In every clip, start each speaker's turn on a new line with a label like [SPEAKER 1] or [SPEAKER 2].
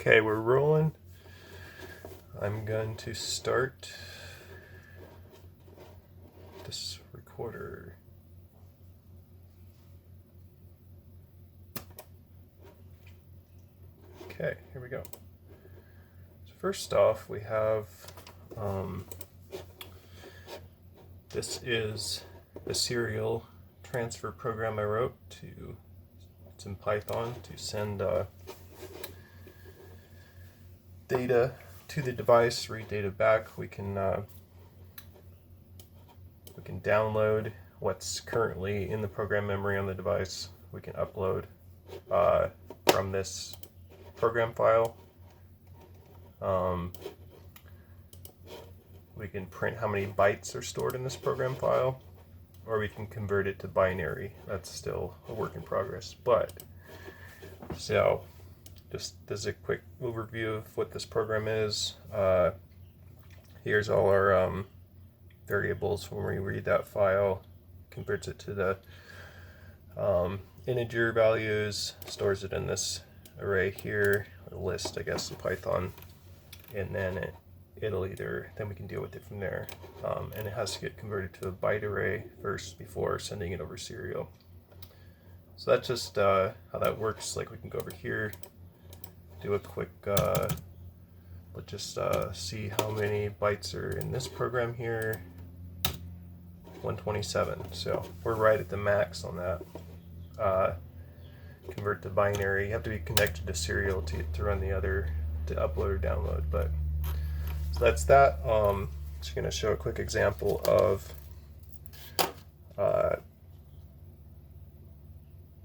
[SPEAKER 1] Okay, we're rolling. I'm going to start this recorder. Okay, here we go. So first off, we have this is the serial transfer program I wrote it's in Python to send data to the device, read data back. We can download what's currently in the program memory on the device. We can upload from this program file. We can print how many bytes are stored in this program file, or we can convert it to binary. That's still a work in progress. But so just as a quick overview of what this program is, here's all our variables. When we read that file, converts it to the integer values, stores it in this array here, a list, I guess, in Python, and then then we can deal with it from there. And it has to get converted to a byte array first before sending it over serial. So that's just how that works. Like, we can go over here, do a quick, let's just see how many bytes are in this program here. 127. So we're right at the max on that. Convert to binary. You have to be connected to serial to run the other, to upload or download. But so that's that. Just going to show a quick example of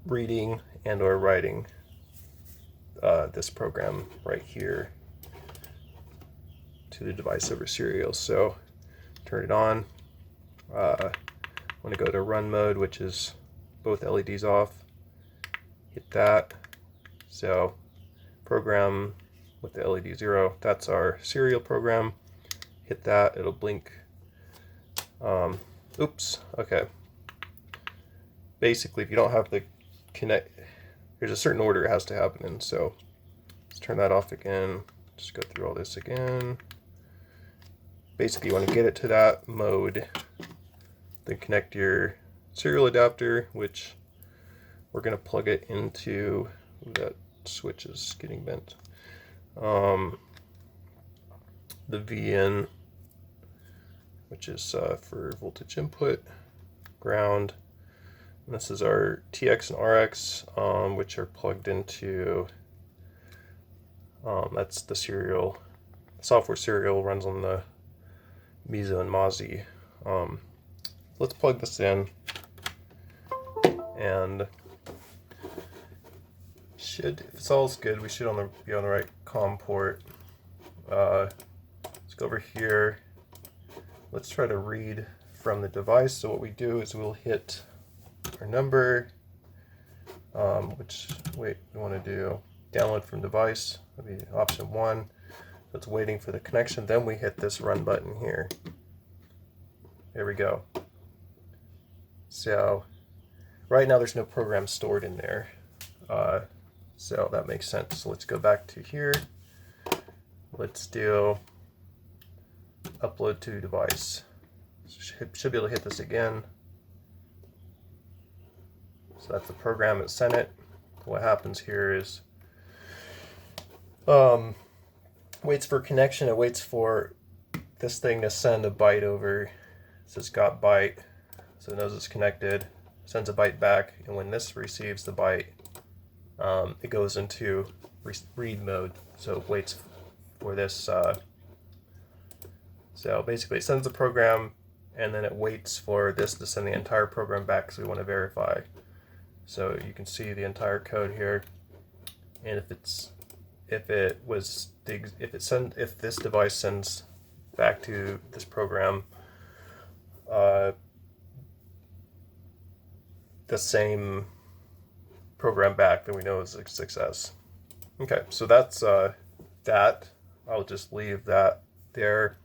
[SPEAKER 1] reading and or writing this program right here to the device over serial. So turn it on. I want to go to run mode, which is both LEDs off. Hit that. So program with the LED 0, that's our serial program. Hit that, it'll blink. Oops, okay. Basically, if you don't have the connect, there's a certain order it has to happen in. So let's turn that off again. Just go through all this again. Basically, you want to get it to that mode. Then connect your serial adapter, which we're going to plug it into. That switch is getting bent. The VN, which is for voltage input, ground. And this is our TX and RX, which are plugged into, that's the serial, software serial runs on the Miso and Mozzie. Let's plug this in, and if it's all good, we should be on the right COM port. Let's go over here. Let's try to read from the device. So what we do is we'll hit our number, we want to do download from device. That'll be option 1. So it's waiting for the connection. Then we hit this run button here. There we go. So right now there's no program stored in there. So that makes sense. So let's go back to here. Let's do upload to device. Should be able to hit this again. So that's the program that sent it. What happens here is waits for connection. It waits for this thing to send a byte over. It says got byte, so it knows it's connected. Sends a byte back, and when this receives the byte, it goes into read mode. So it waits for this. So basically, it sends the program, and then it waits for this to send the entire program back, because we want to verify. So you can see the entire code here, and if this device sends back to this program the same program back, then we know it's a success. Okay, so that's that. I'll just leave that there.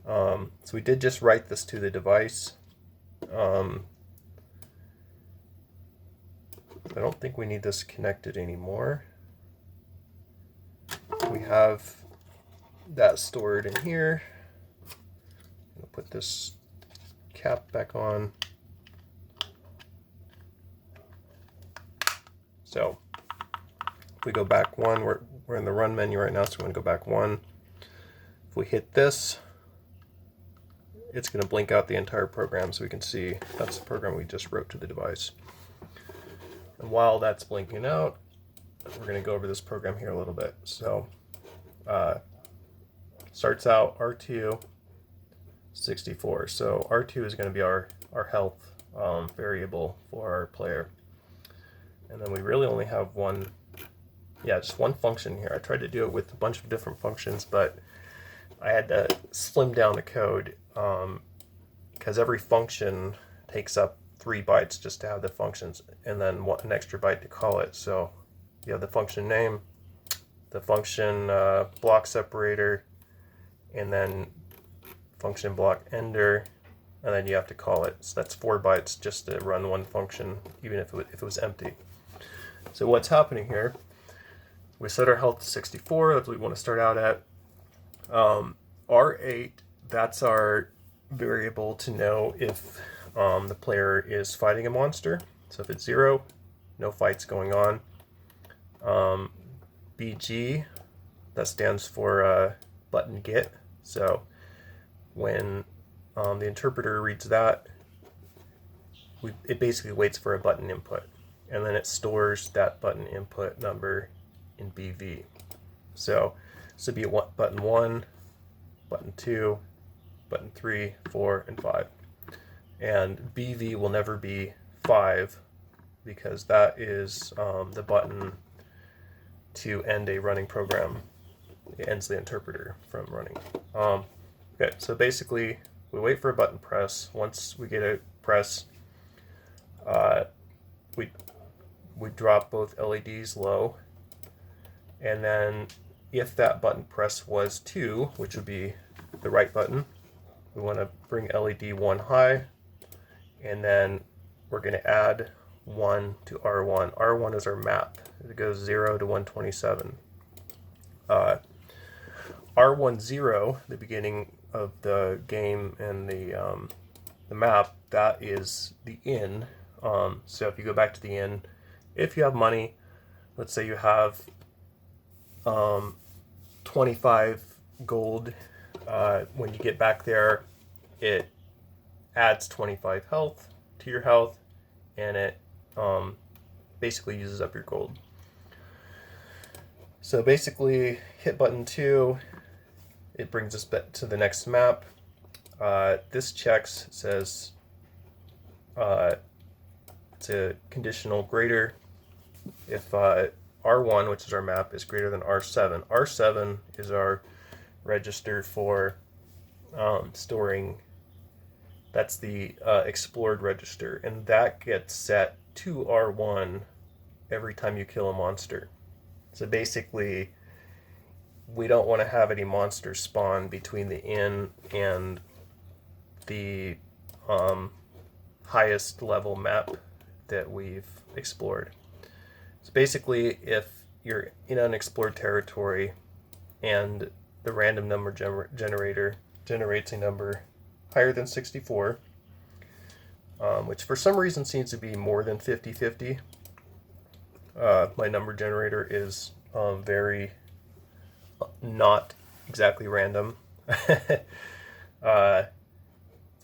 [SPEAKER 1] So we did just write this to the device. I don't think we need this connected anymore. have that stored in here. I'll put this cap back on. So if we go back one, we're in the run menu right now, so we're going to go back one. If we hit this, it's going to blink out the entire program so we can see that's the program we just wrote to the device. And while that's blinking out, we're going to go over this program here a little bit. So starts out R2 64. So R2 is going to be our health variable for our player. And then we really only have just one function here. I tried to do it with a bunch of different functions, but I had to slim down the code because every function takes up 3 bytes just to have the functions, and then an extra byte to call it. So you have the function name, the function block separator, and then function block ender, and then you have to call it. So that's 4 bytes just to run one function, even if it was empty. So what's happening here, we set our health to 64, that's what we want to start out at. R8, that's our variable to know if the player is fighting a monster. So if it's 0, no fights going on. BG, that stands for button get. So when the interpreter reads that, it basically waits for a button input, and then it stores that button input number in BV. So this would be button 1, button 2, button 3, 4, and 5. And BV will never be 5 because that is the button to end a running program. It ends the interpreter from running. Okay, so basically we wait for a button press. Once we get a press, we drop both LEDs low, and then if that button press was 2, which would be the right button, we want to bring LED 1 high, and then we're going to add 1 to R1. R1 is our map. It goes 0 to 127. R10, the beginning of the game and the map, that is the inn. So if you go back to the inn, if you have money, let's say you have 25 gold, when you get back there, it adds 25 health to your health, and it basically uses up your gold. So basically, hit button 2, it brings us back to the next map. This checks, says it's a conditional greater if R1, which is our map, is greater than R7. R7 is our register for storing, that's the explored register, and that gets set to R1 every time you kill a monster. So basically, we don't want to have any monsters spawn between the inn and the highest level map that we've explored. So basically, if you're in unexplored territory and the random number generator generates a number higher than 64, which for some reason seems to be more than 50-50. My number generator is very not exactly random.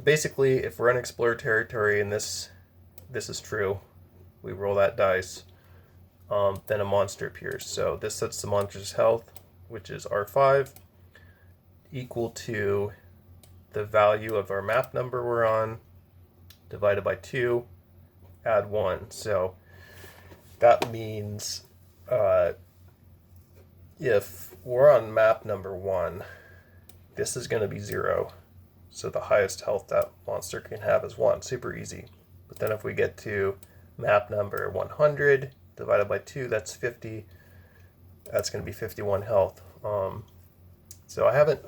[SPEAKER 1] Basically, if we're in unexplored territory and this is true, we roll that dice, then a monster appears. So this sets the monster's health, which is R5, equal to the value of our map number we're on, divided by 2, add 1. So that means if we're on map number 1, this is going to be 0. So the highest health that monster can have is 1. Super easy. But then if we get to map number 100, divided by 2, that's 50. That's going to be 51 health. So I haven't...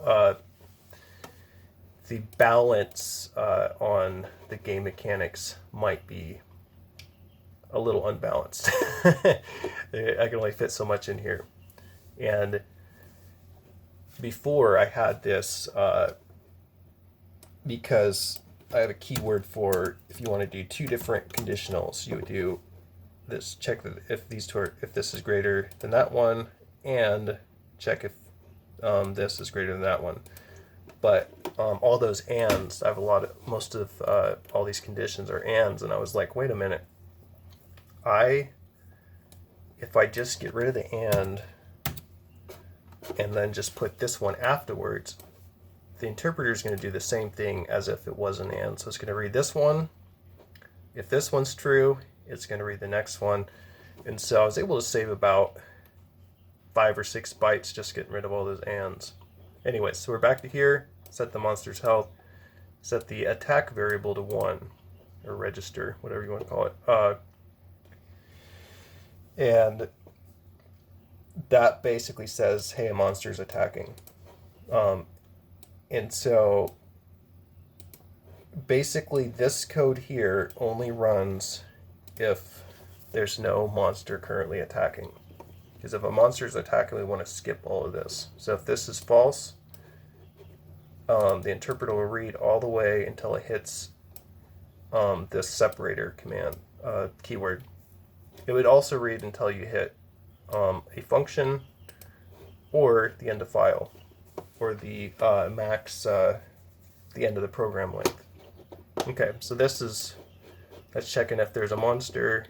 [SPEAKER 1] the balance on the game mechanics might be a little unbalanced. I can only fit so much in here. And before I had this because I have a keyword for if you want to do two different conditionals, you would do this, check that if these two are, if this is greater than that one, and check if this is greater than that one. But all those ands, I have most of all these conditions are ands, and I was like, wait a minute, if I just get rid of the and then just put this one afterwards, the interpreter is going to do the same thing as if it was an and. So it's going to read this one. If this one's true, it's going to read the next one. And so I was able to save about 5 or 6 bytes just getting rid of all those ands. Anyway, so we're back to here. Set the monster's health. Set the attack variable to 1, or register, whatever you want to call it. And that basically says, hey, a monster's attacking. And so basically this code here only runs if there's no monster currently attacking. Because if a monster is attacking, we want to skip all of this. So if this is false, the interpreter will read all the way until it hits this separator command keyword. It would also read until you hit a function or the end of file, or the max, the end of the program length. Okay, so that's checking if there's a monster,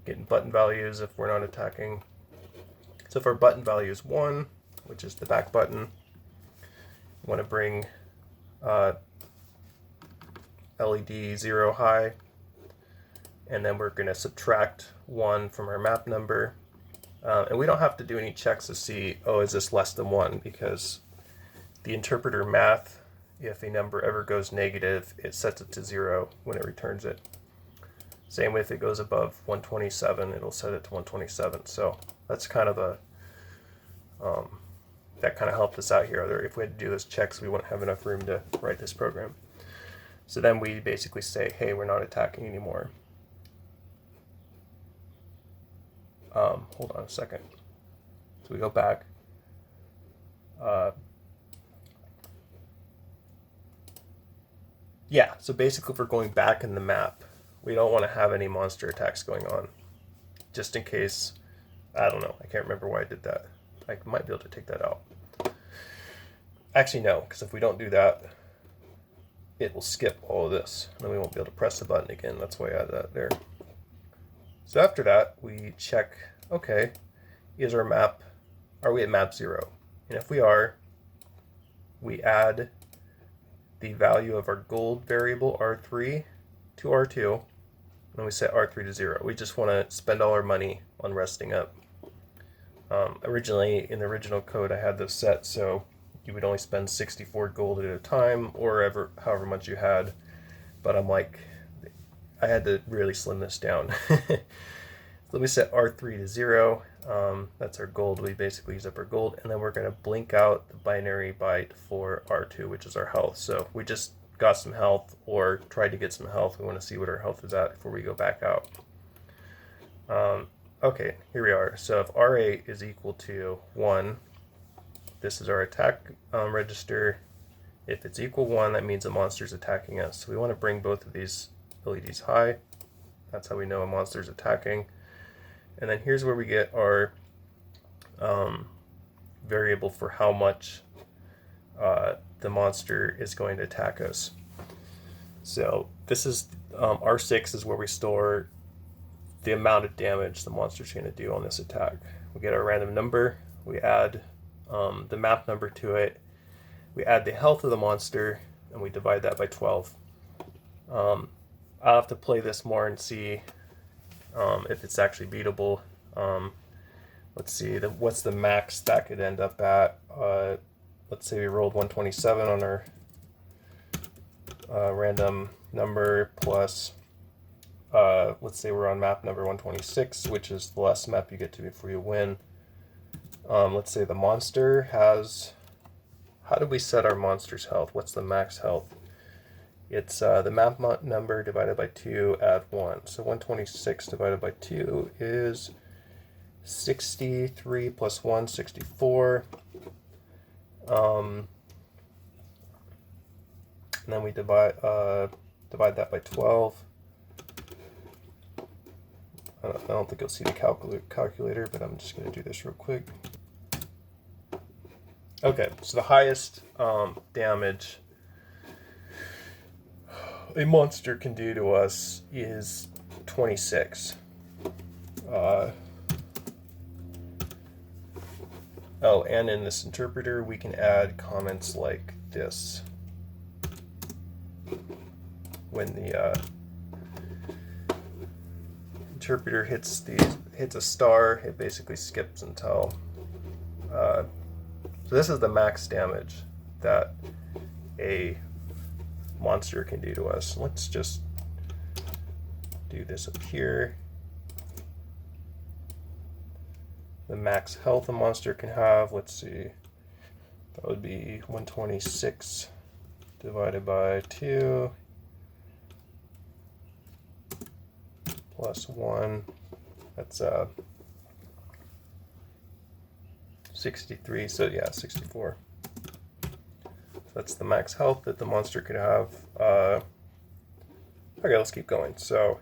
[SPEAKER 1] getting button values if we're not attacking. So if our button value is 1, which is the back button, we want to bring LED 0 high, and then we're going to subtract 1 from our map number. And we don't have to do any checks to see, oh, is this less than 1? Because the interpreter math, if a number ever goes negative, it sets it to 0 when it returns it. Same way if it goes above 127, it'll set it to 127. So that's kind of a, that kind of helped us out here. If we had to do those checks, we wouldn't have enough room to write this program. So then we basically say, hey, we're not attacking anymore. Hold on a second. So we go back. Yeah, so basically if we're going back in the map, we don't want to have any monster attacks going on. Just in case, I don't know, I can't remember why I did that. I might be able to take that out. Actually, no, because if we don't do that, it will skip all of this, and then we won't be able to press the button again. That's why I added that there. So after that, we check, okay, are we at map 0? And if we are, we add the value of our gold variable, R3, to R2, and then we set R3 to 0. We just want to spend all our money on resting up. Originally, in the original code, I had this set so you would only spend 64 gold at a time, or however much you had. But I'm like, I had to really slim this down. So we set R3 to 0. That's our gold. We basically use up our gold, and then we're going to blink out the binary byte for R2, which is our health. So if we just got some health or tried to get some health, we want to see what our health is at before we go back out. Okay, here we are. So if R8 is equal to 1, this is our attack register. If it's equal 1, that means a monster's attacking us. So we want to bring both of these LEDs high. That's how we know a monster's attacking. And then here's where we get our variable for how much the monster is going to attack us. So this is R6 is where we store the amount of damage the monster's going to do on this attack. We get our random number, we add the map number to it, we add the health of the monster, and we divide that by 12. I'll have to play this more and see if it's actually beatable. Let's see, what's the max that could end up at? Let's say we rolled 127 on our random number plus, let's say we're on map number 126, which is the last map you get to before you win. Let's say the monster has, how do we set our monster's health? What's the max health? It's the map number divided by 2, add 1. So 126 divided by 2 is 63 plus 1, 64. And then we divide that by 12. I don't think you'll see the calculator, but I'm just going to do this real quick. Okay, so the highest damage a monster can do to us is 26. Oh, and in this interpreter, we can add comments like this. When the interpreter hits a star, it basically skips until. So this is the max damage that a monster can do to us. Let's just do this up here. The max health a monster can have, let's see, that would be 126 divided by 2 plus 1, that's 63, so yeah, 64. So that's the max health that the monster could have. Okay, let's keep going. So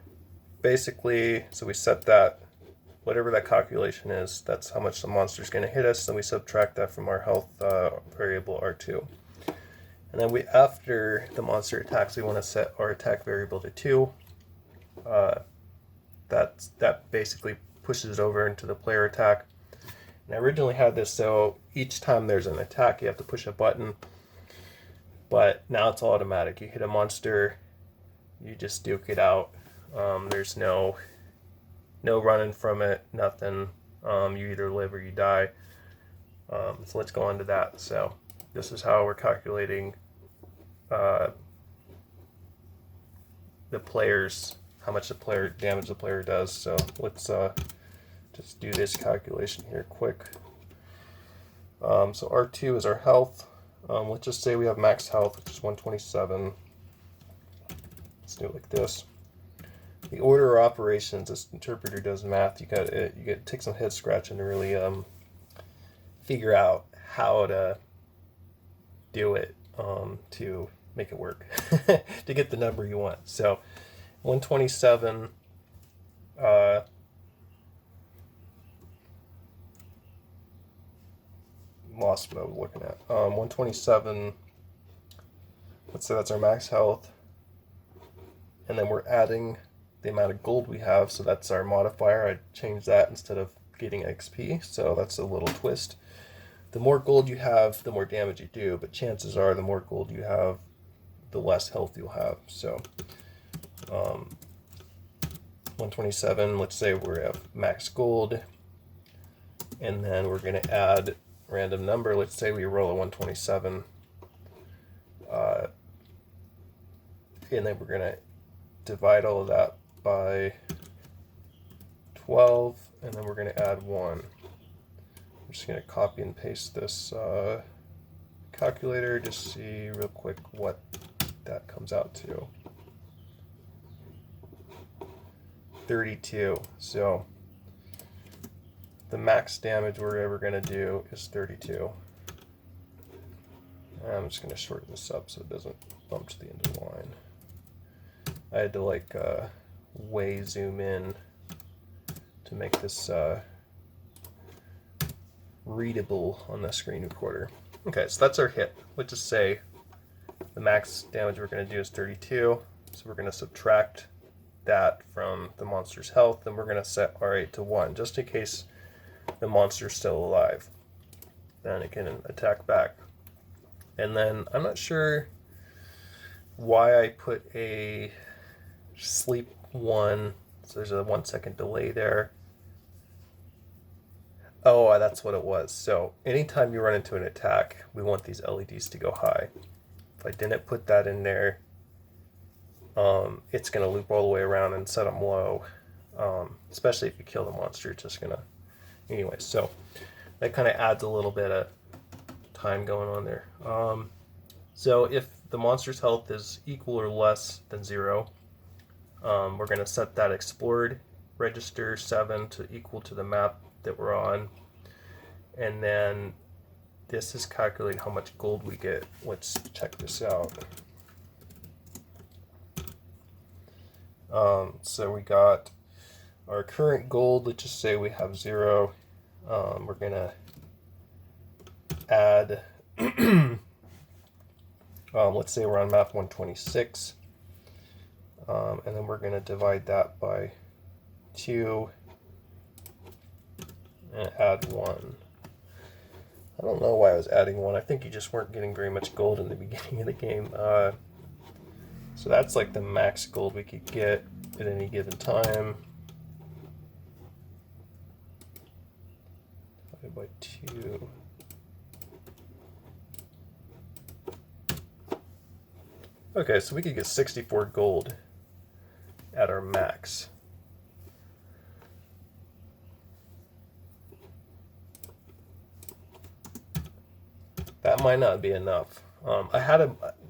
[SPEAKER 1] basically, so we set that, whatever that calculation is, that's how much the monster is going to hit us, then we subtract that from our health variable R2. And then after the monster attacks, we want to set our attack variable to 2. That basically pushes it over into the player attack. And I originally had this so each time there's an attack, you have to push a button. But now it's automatic. You hit a monster, you just duke it out. There's no running from it, nothing. You either live or you die. So let's go on to that. So this is how we're calculating the player's, how much damage the player does. So let's just do this calculation here quick. So R2 is our health. Let's just say we have max health, which is 127. Let's do it like this. The order of operations, this interpreter does math. You got to take some head scratching to really figure out how to do it to make it work to get the number you want. So 127 lost what I was looking at. 127, let's say that's our max health, and then we're adding the amount of gold we have, so that's our modifier. I changed that instead of getting XP, so that's a little twist. The more gold you have, the more damage you do, but chances are the more gold you have, the less health you'll have. So 127, let's say we have max gold, and then we're going to add random number. Let's say we roll a 127, and then we're going to divide all of that by 12, and then we're going to add 1. I'm just going to copy and paste this calculator, just see real quick what that comes out to. 32. So the max damage we're ever going to do is 32. I'm just going to shorten this up so it doesn't bump to the end of the line. I had to like way zoom in to make this readable on the screen recorder. Okay, so that's our hit. Let's just say the max damage we're going to do is 32. So we're going to subtract that from the monster's health, and we're going to set R8 to 1 just in case the monster's still alive. Then it can attack back. And then I'm not sure why I put a sleep 1, so there's a 1 second delay there. Oh, that's what it was. So anytime you run into an attack, we want these LEDs to go high. If I didn't put that in there, it's going to loop all the way around and set them low. Especially if you kill the monster, it's just going to... Anyway, so that kind of adds a little bit of time going on there. So if the monster's health is equal or less than 0, we're going to set that explored register 7 to equal to the map that we're on. And then this is calculating how much gold we get. Let's check this out. So we got our current gold. Let's just say we have 0. We're gonna add, let's say we're on map 126, and then we're gonna divide that by 2 and add 1. I don't know why I was adding 1. I think you just weren't getting very much gold in the beginning of the game. So that's like the max gold we could get at any given time. Divided by 2. Okay, so we could get 64 gold at our max. That might not be enough.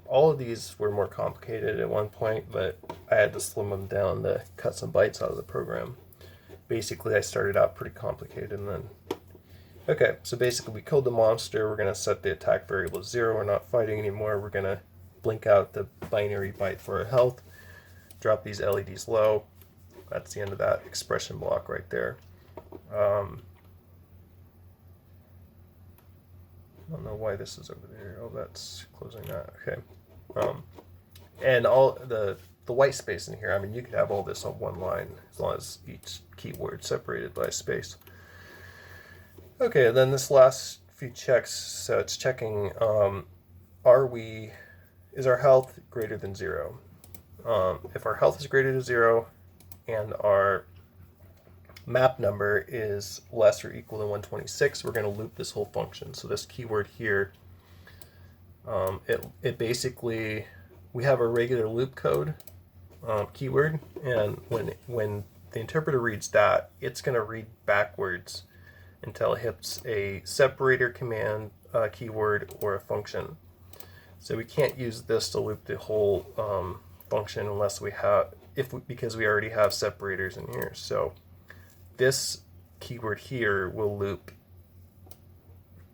[SPEAKER 1] All of these were more complicated at one point, but I had to slim them down to cut some bytes out of the program. Basically, I started out pretty complicated and then... Okay, so basically we killed the monster. We're going to set the attack variable to 0. We're not fighting anymore. We're going to blink out the binary byte for our health. Drop these LEDs low. That's the end of that expression block right there. I don't know why this is over there. Oh, that's closing that. Okay. And all the white space in here, I mean, you could have all this on one line as long as each keyword separated by a space. Okay, then this last few checks, so it's checking, is our health greater than 0? If our health is greater than 0 and our map number is less or equal than 126, we're going to loop this whole function. So this keyword here, it basically, we have a regular loop code keyword, and when the interpreter reads that, it's going to read backwards until it hits a separator command keyword or a function. So we can't use this to loop the whole function unless we have, because we already have separators in here. So this keyword here will loop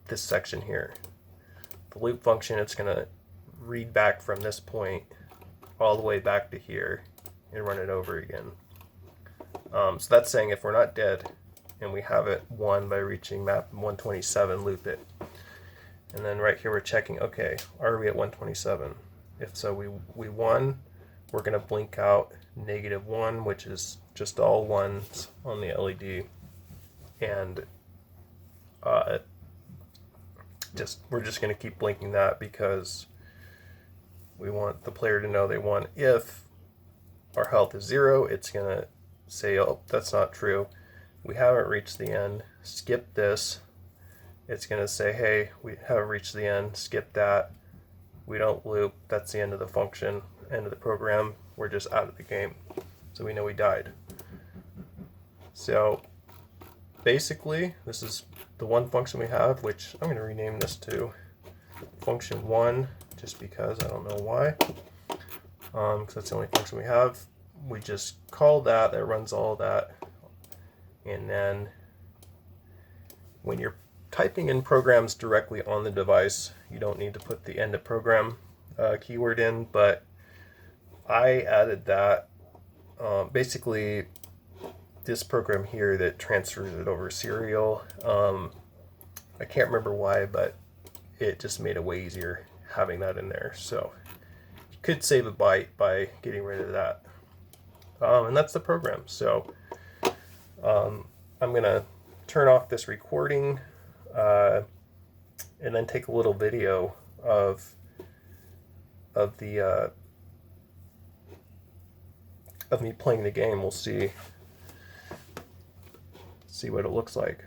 [SPEAKER 1] this section here. The loop function, it's going to read back from this point all the way back to here and run it over again. So that's saying if we're not dead and we have it won by reaching map 127, loop it. And then right here we're checking, okay, are we at 127? If so, we won. We're going to blink out -1, which is just all ones on the LED. And we're just going to keep blinking that because we want the player to know they won. If our health is 0, it's going to say, oh, that's not true. We haven't reached the end. Skip this. It's going to say, hey, we haven't reached the end. Skip that. We don't loop. That's the end of the function, end of the program. We're just out of the game. So we know we died. So basically, this is the one function we have, which I'm going to rename this to function 1, just because I don't know why. Because that's the only function we have. We just call that, that runs all that. And then when you're typing in programs directly on the device, you don't need to put the end of program keyword in, but I added that. Basically, this program here that transfers it over serial, I can't remember why, but it just made it way easier having that in there. So you could save a byte by getting rid of that. And that's the program. So I'm going to turn off this recording and then take a little video of me playing the game. We'll see what it looks like.